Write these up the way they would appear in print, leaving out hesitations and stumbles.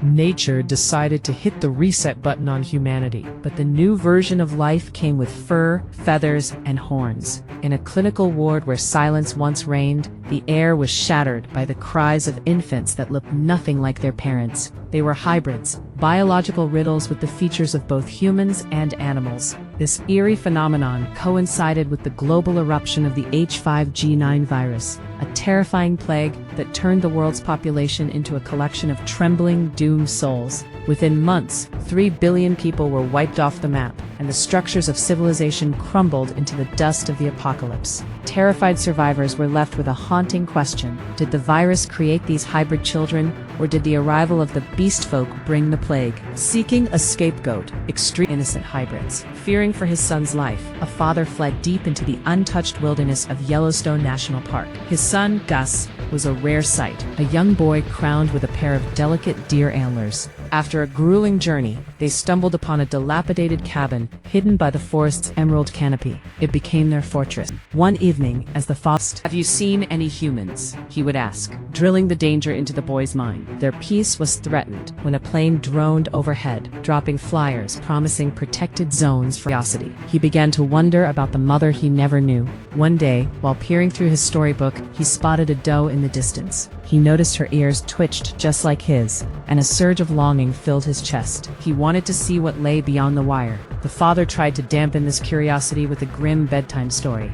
Nature decided to hit the reset button on humanity, but the new version of life came with fur, feathers, and horns. In a clinical ward where silence once reigned, the air was shattered by the cries of infants that looked nothing like their parents. They were hybrids, biological riddles with the features of both humans and animals. This eerie phenomenon coincided with the global eruption of the H5N9 virus, a terrifying plague that turned the world's population into a collection of trembling, doomed souls. Within months, 3 billion people were wiped off the map, and the structures of civilization crumbled into the dust of the apocalypse. Terrified survivors were left with a haunting question: did the virus create these hybrid children, or did the arrival of the beast folk bring the plague? Seeking a scapegoat, extreme innocent hybrids. Fearing for his son's life, a father fled deep into the untouched wilderness of Yellowstone National Park. His son, Gus, was a rare sight, a young boy crowned with a pair of delicate deer antlers. After a grueling journey, they stumbled upon a dilapidated cabin hidden by the forest's emerald canopy. It became their fortress. One evening, as the father, "Have you seen any humans?" he would ask, drilling the danger into the boy's mind. Their peace was threatened when a plane droned overhead, dropping flyers promising protected zones for ViralCity. He began to wonder about the mother he never knew. One day, while peering through his storybook, he spotted a doe in the distance. He noticed her ears twitched just like his, and a surge of longing filled his chest. He wanted to see what lay beyond the wire. The father tried to dampen this curiosity with a grim bedtime story.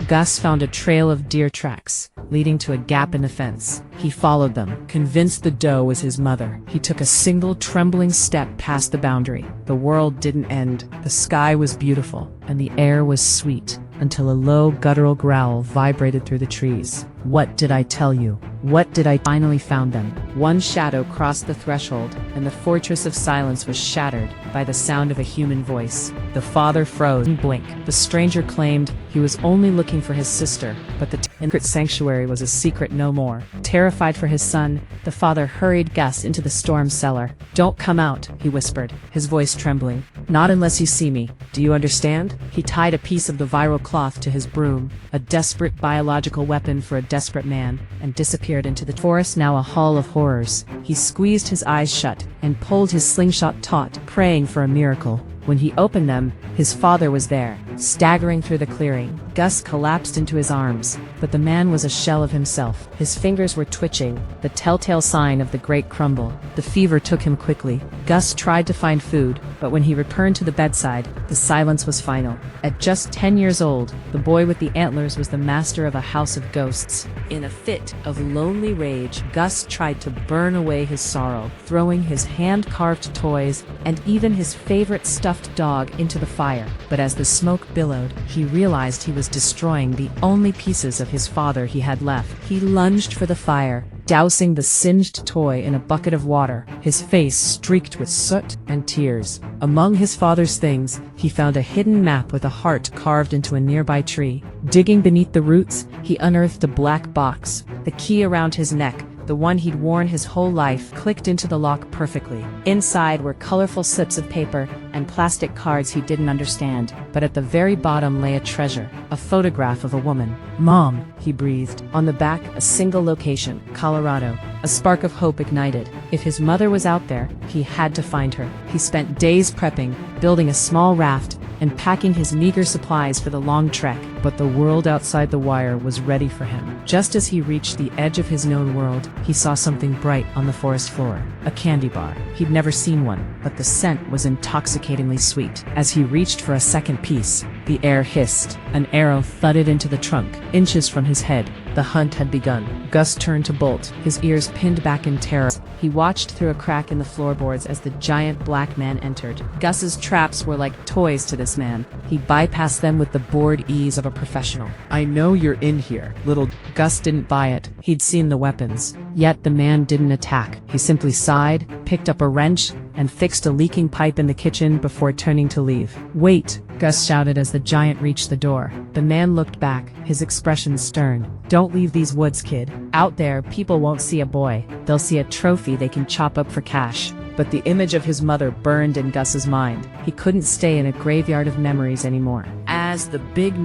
Gus found a trail of deer tracks, leading to a gap in the fence. He followed them, convinced the doe was his mother. He took a single trembling step past the boundary. The world didn't end. The sky was beautiful, and the air was sweet, until a low guttural growl vibrated through the trees. "What did I tell you? What did I?" Finally found them. One shadow crossed the threshold, and the fortress of silence was shattered by the sound of a human voice. The father froze and blinked. The stranger claimed he was only looking for his sister, but the secret sanctuary was a secret no more. Terrified for his son, the father hurried Gus into the storm cellar. "Don't come out," he whispered, his voice trembling. "Not unless you see me. Do you understand?" He tied a piece of the viral cloth to his broom, a desperate biological weapon for a desperate man, and disappeared into the forest, now a hall of horrors. He squeezed his eyes shut and pulled his slingshot taut, praying for a miracle. When he opened them, his father was there, staggering through the clearing. Gus collapsed into his arms, but the man was a shell of himself. His fingers were twitching, the telltale sign of the great crumble. The fever took him quickly. Gus tried to find food, but when he returned to the bedside, the silence was final. At just 10 years old, the boy with the antlers was the master of a house of ghosts. In a fit of lonely rage, Gus tried to burn away his sorrow, throwing his hand-carved toys and even his favorite stuffed dog into the fire. But as the smoke billowed, he realized he was destroying the only pieces of his father he had left. He lunged for the fire, dousing the singed toy in a bucket of water, his face streaked with soot and tears. Among his father's things, he found a hidden map with a heart carved into a nearby tree. Digging beneath the roots, he unearthed a black box. The key around his neck, the one he'd worn his whole life, clicked into the lock perfectly. Inside were colorful slips of paper and plastic cards he didn't understand, but at the very bottom lay a treasure, a photograph of a woman. "Mom," he breathed. On the back, a single location, Colorado. A spark of hope ignited. If his mother was out there, he had to find her. He spent days prepping, building a small raft, and packing his meager supplies for the long trek. But the world outside the wire was ready for him. Just as he reached the edge of his known world, he saw something bright on the forest floor. A candy bar. He'd never seen one, but the scent was intoxicatingly sweet. As he reached for a second piece, the air hissed. An arrow thudded into the trunk, inches from his head. The hunt had begun. Gus turned to bolt, his ears pinned back in terror. He watched through a crack in the floorboards as the giant black man entered. Gus's traps were like toys to this man. He bypassed them with the bored ease of a professional. "I know you're in here, little..." Gus didn't buy it. He'd seen the weapons. Yet the man didn't attack. He simply sighed, picked up a wrench, and fixed a leaking pipe in the kitchen before turning to leave. "Wait!" Gus shouted as the giant reached the door. The man looked back, his expression stern. "Don't leave these woods, kid. Out there, people won't see a boy. They'll see a trophy they can chop up for cash." But the image of his mother burned in Gus's mind. He couldn't stay in a graveyard of memories anymore. As the big man